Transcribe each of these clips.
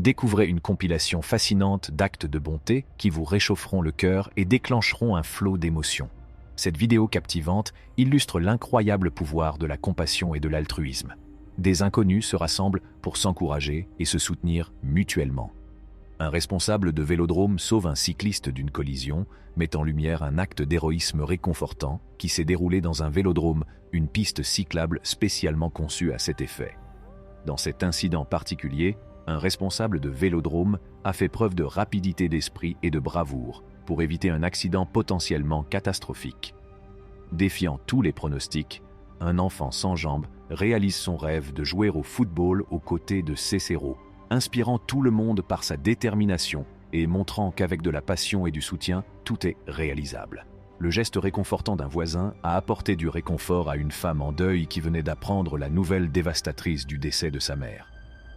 Découvrez une compilation fascinante d'actes de bonté qui vous réchaufferont le cœur et déclencheront un flot d'émotions. Cette vidéo captivante illustre l'incroyable pouvoir de la compassion et de l'altruisme. Des inconnus se rassemblent pour s'encourager et se soutenir mutuellement. Un responsable de vélodrome sauve un cycliste d'une collision, met en lumière un acte d'héroïsme réconfortant qui s'est déroulé dans un vélodrome, une piste cyclable spécialement conçue à cet effet. Dans cet incident particulier, un responsable de vélodrome a fait preuve de rapidité d'esprit et de bravoure pour éviter un accident potentiellement catastrophique. Défiant tous les pronostics, un enfant sans jambes réalise son rêve de jouer au football aux côtés de ses héros, inspirant tout le monde par sa détermination et montrant qu'avec de la passion et du soutien, tout est réalisable. Le geste réconfortant d'un voisin a apporté du réconfort à une femme en deuil qui venait d'apprendre la nouvelle dévastatrice du décès de sa mère.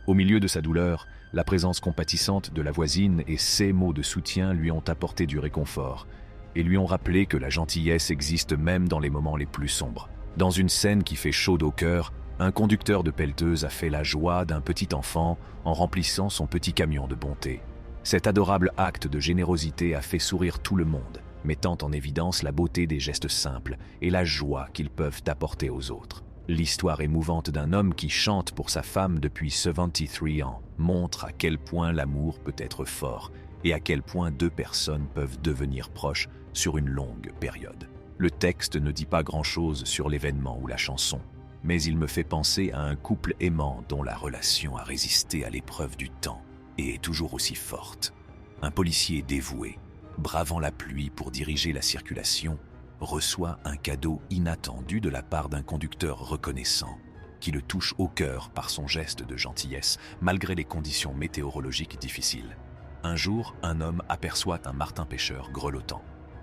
Au milieu de sa douleur, la présence compatissante de la voisine et ses mots de soutien lui ont apporté du réconfort et lui ont rappelé que la gentillesse existe même dans les moments les plus sombres. Dans une scène qui fait chaud au cœur, un conducteur de pelleteuse a fait la joie d'un petit enfant en remplissant son petit camion de bonté. Cet adorable acte de générosité a fait sourire tout le monde, mettant en évidence la beauté des gestes simples et la joie qu'ils peuvent apporter aux autres. L'histoire émouvante d'un homme qui chante pour sa femme depuis 73 ans montre à quel point l'amour peut être fort et à quel point deux personnes peuvent devenir proches sur une longue période. Le texte ne dit pas grand-chose sur l'événement ou la chanson, mais il me fait penser à un couple aimant dont la relation a résisté à l'épreuve du temps et est toujours aussi forte. Un policier dévoué, bravant la pluie pour diriger la circulation, reçoit un cadeau inattendu de la part d'un conducteur reconnaissant, qui le touche au cœur par son geste de gentillesse, malgré les conditions météorologiques difficiles. Un jour, un homme aperçoit un martin-pêcheur grelottant,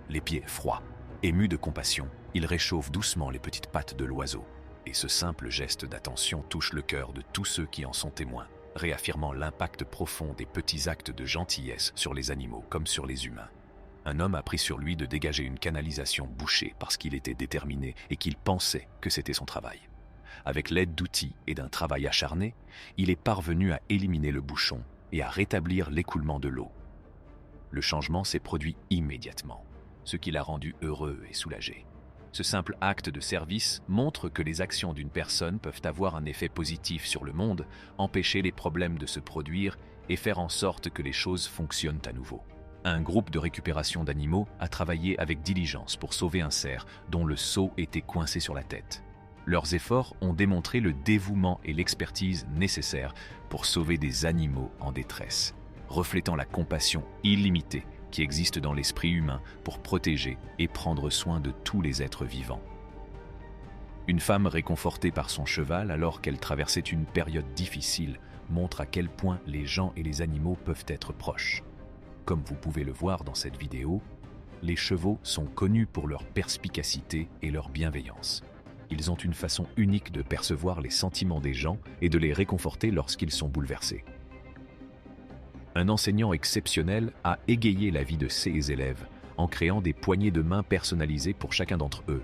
les pieds froids. Ému de compassion, il réchauffe doucement les petites pattes de l'oiseau. Et ce simple geste d'attention touche le cœur de tous ceux qui en sont témoins, réaffirmant l'impact profond des petits actes de gentillesse sur les animaux comme sur les humains. Un homme a pris sur lui de dégager une canalisation bouchée parce qu'il était déterminé et qu'il pensait que c'était son travail. Avec l'aide d'outils et d'un travail acharné, il est parvenu à éliminer le bouchon et à rétablir l'écoulement de l'eau. Le changement s'est produit immédiatement, ce qui l'a rendu heureux et soulagé. Ce simple acte de service montre que les actions d'une personne peuvent avoir un effet positif sur le monde, empêcher les problèmes de se produire et faire en sorte que les choses fonctionnent à nouveau. Un groupe de récupération d'animaux a travaillé avec diligence pour sauver un cerf dont le seau était coincé sur la tête. Leurs efforts ont démontré le dévouement et l'expertise nécessaires pour sauver des animaux en détresse, reflétant la compassion illimitée qui existe dans l'esprit humain pour protéger et prendre soin de tous les êtres vivants. Une femme réconfortée par son cheval alors qu'elle traversait une période difficile montre à quel point les gens et les animaux peuvent être proches. Comme vous pouvez le voir dans cette vidéo, les chevaux sont connus pour leur perspicacité et leur bienveillance. Ils ont une façon unique de percevoir les sentiments des gens et de les réconforter lorsqu'ils sont bouleversés. Un enseignant exceptionnel a égayé la vie de ses élèves en créant des poignées de main personnalisées pour chacun d'entre eux.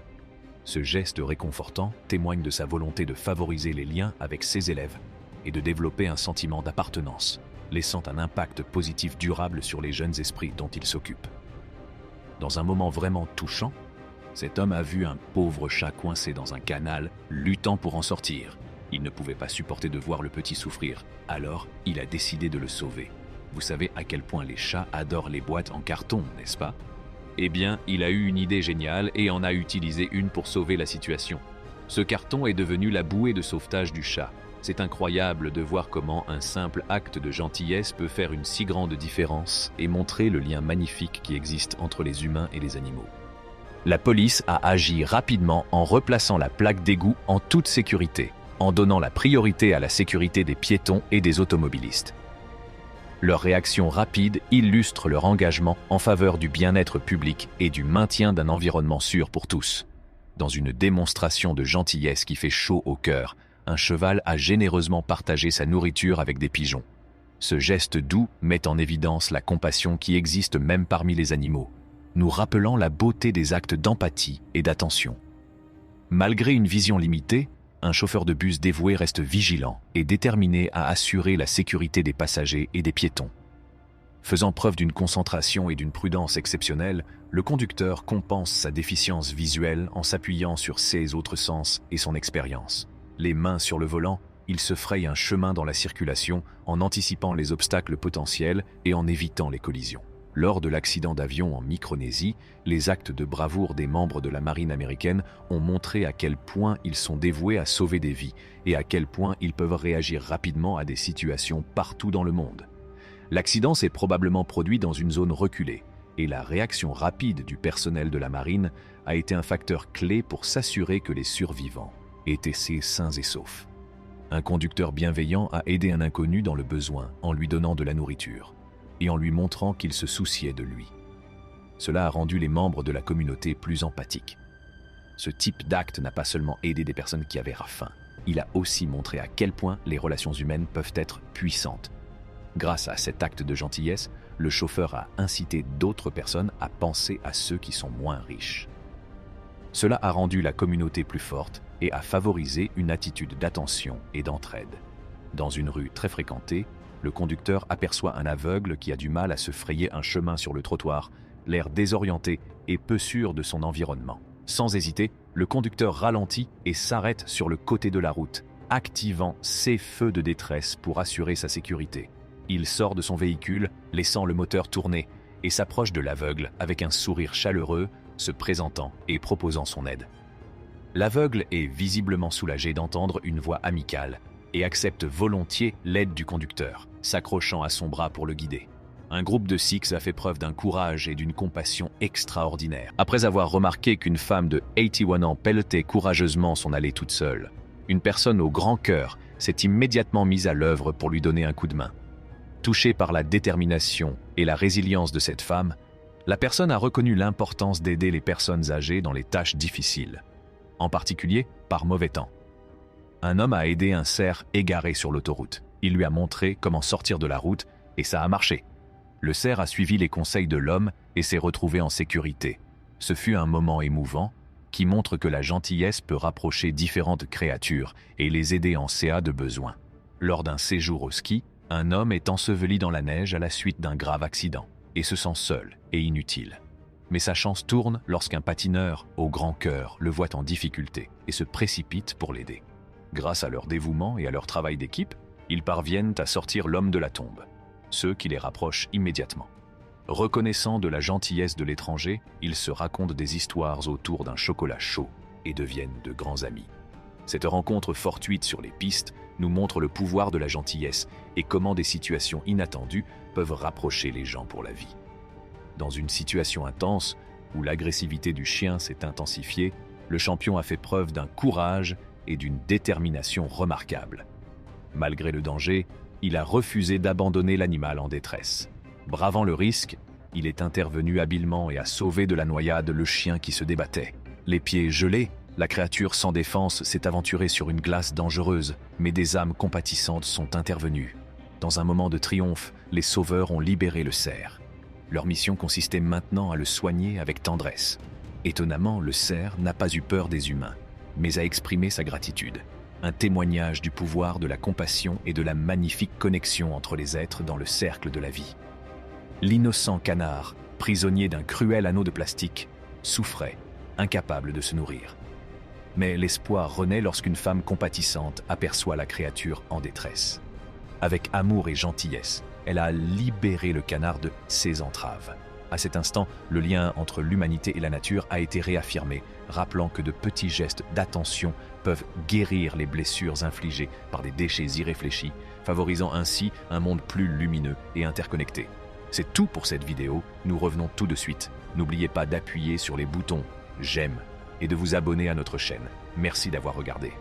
Ce geste réconfortant témoigne de sa volonté de favoriser les liens avec ses élèves et de développer un sentiment d'appartenance, laissant un impact positif durable sur les jeunes esprits dont il s'occupe. Dans un moment vraiment touchant, cet homme a vu un pauvre chat coincé dans un canal, luttant pour en sortir. Il ne pouvait pas supporter de voir le petit souffrir, alors il a décidé de le sauver. Vous savez à quel point les chats adorent les boîtes en carton, n'est-ce pas? Eh bien, il a eu une idée géniale et en a utilisé une pour sauver la situation. Ce carton est devenu la bouée de sauvetage du chat. C'est incroyable de voir comment un simple acte de gentillesse peut faire une si grande différence et montrer le lien magnifique qui existe entre les humains et les animaux. La police a agi rapidement en replaçant la plaque d'égout en toute sécurité, en donnant la priorité à la sécurité des piétons et des automobilistes. Leur réaction rapide illustre leur engagement en faveur du bien-être public et du maintien d'un environnement sûr pour tous. Dans une démonstration de gentillesse qui fait chaud au cœur, un cheval a généreusement partagé sa nourriture avec des pigeons. Ce geste doux met en évidence la compassion qui existe même parmi les animaux, nous rappelant la beauté des actes d'empathie et d'attention. Malgré une vision limitée, Un chauffeur de bus dévoué reste vigilant et déterminé à assurer la sécurité des passagers et des piétons. Faisant preuve d'une concentration et d'une prudence exceptionnelles, le conducteur compense sa déficience visuelle en s'appuyant sur ses autres sens et son expérience. Les mains sur le volant, il se fraye un chemin dans la circulation en anticipant les obstacles potentiels et en évitant les collisions. Lors de l'accident d'avion en Micronésie, les actes de bravoure des membres de la marine américaine ont montré à quel point ils sont dévoués à sauver des vies et à quel point ils peuvent réagir rapidement à des situations partout dans le monde. L'accident s'est probablement produit dans une zone reculée, et la réaction rapide du personnel de la marine a été un facteur clé pour s'assurer que les survivants étaient sains et saufs. Un conducteur bienveillant a aidé un inconnu dans le besoin en lui donnant de la nourriture et en lui montrant qu'il se souciait de lui. Cela a rendu les membres de la communauté plus empathiques. Ce type d'acte n'a pas seulement aidé des personnes qui avaient faim, il a aussi montré à quel point les relations humaines peuvent être puissantes. Grâce à cet acte de gentillesse, le chauffeur a incité d'autres personnes à penser à ceux qui sont moins riches. Cela a rendu la communauté plus forte et a favorisé une attitude d'attention et d'entraide. Dans une rue très fréquentée, le conducteur aperçoit un aveugle qui a du mal à se frayer un chemin sur le trottoir, l'air désorienté et peu sûr de son environnement. Sans hésiter, le conducteur ralentit et s'arrête sur le côté de la route, activant ses feux de détresse pour assurer sa sécurité. Il sort de son véhicule, laissant le moteur tourner, et s'approche de l'aveugle avec un sourire chaleureux, se présentant et proposant son aide. L'aveugle est visiblement soulagé d'entendre une voix amicale et accepte volontiers l'aide du conducteur, s'accrochant à son bras pour le guider. Un groupe de Sikhs a fait preuve d'un courage et d'une compassion extraordinaires. Après avoir remarqué qu'une femme de 81 ans pelletait courageusement son allée toute seule, une personne au grand cœur s'est immédiatement mise à l'œuvre pour lui donner un coup de main. Touché par la détermination et la résilience de cette femme, la personne a reconnu l'importance d'aider les personnes âgées dans les tâches difficiles, en particulier par mauvais temps. Un homme a aidé un cerf égaré sur l'autoroute. Il lui a montré comment sortir de la route et ça a marché. Le cerf a suivi les conseils de l'homme et s'est retrouvé en sécurité. Ce fut un moment émouvant qui montre que la gentillesse peut rapprocher différentes créatures et les aider en cas de besoin. Lors d'un séjour au ski, un homme est enseveli dans la neige à la suite d'un grave accident et se sent seul et inutile. Mais sa chance tourne lorsqu'un patineur au grand cœur le voit en difficulté et se précipite pour l'aider. Grâce à leur dévouement et à leur travail d'équipe, ils parviennent à sortir l'homme de la tombe, ce qui les rapproche immédiatement. Reconnaissant de la gentillesse de l'étranger, ils se racontent des histoires autour d'un chocolat chaud et deviennent de grands amis. Cette rencontre fortuite sur les pistes nous montre le pouvoir de la gentillesse et comment des situations inattendues peuvent rapprocher les gens pour la vie. Dans une situation intense, où l'agressivité du chien s'est intensifiée, le champion a fait preuve d'un courage et d'une détermination remarquables. Malgré le danger, il a refusé d'abandonner l'animal en détresse. Bravant le risque, il est intervenu habilement et a sauvé de la noyade le chien qui se débattait. Les pieds gelés, la créature sans défense s'est aventurée sur une glace dangereuse, mais des âmes compatissantes sont intervenues. Dans un moment de triomphe, les sauveurs ont libéré le cerf. Leur mission consistait maintenant à le soigner avec tendresse. Étonnamment, le cerf n'a pas eu peur des humains, mais a exprimé sa gratitude. Un témoignage du pouvoir de la compassion et de la magnifique connexion entre les êtres dans le cercle de la vie. L'innocent canard, prisonnier d'un cruel anneau de plastique, souffrait, incapable de se nourrir. Mais l'espoir renaît lorsqu'une femme compatissante aperçoit la créature en détresse. Avec amour et gentillesse, elle a libéré le canard de ses entraves. À cet instant, le lien entre l'humanité et la nature a été réaffirmé, rappelant que de petits gestes d'attention peuvent guérir les blessures infligées par des déchets irréfléchis, favorisant ainsi un monde plus lumineux et interconnecté. C'est tout pour cette vidéo, nous revenons tout de suite. N'oubliez pas d'appuyer sur les boutons « J'aime » et de vous abonner à notre chaîne. Merci d'avoir regardé.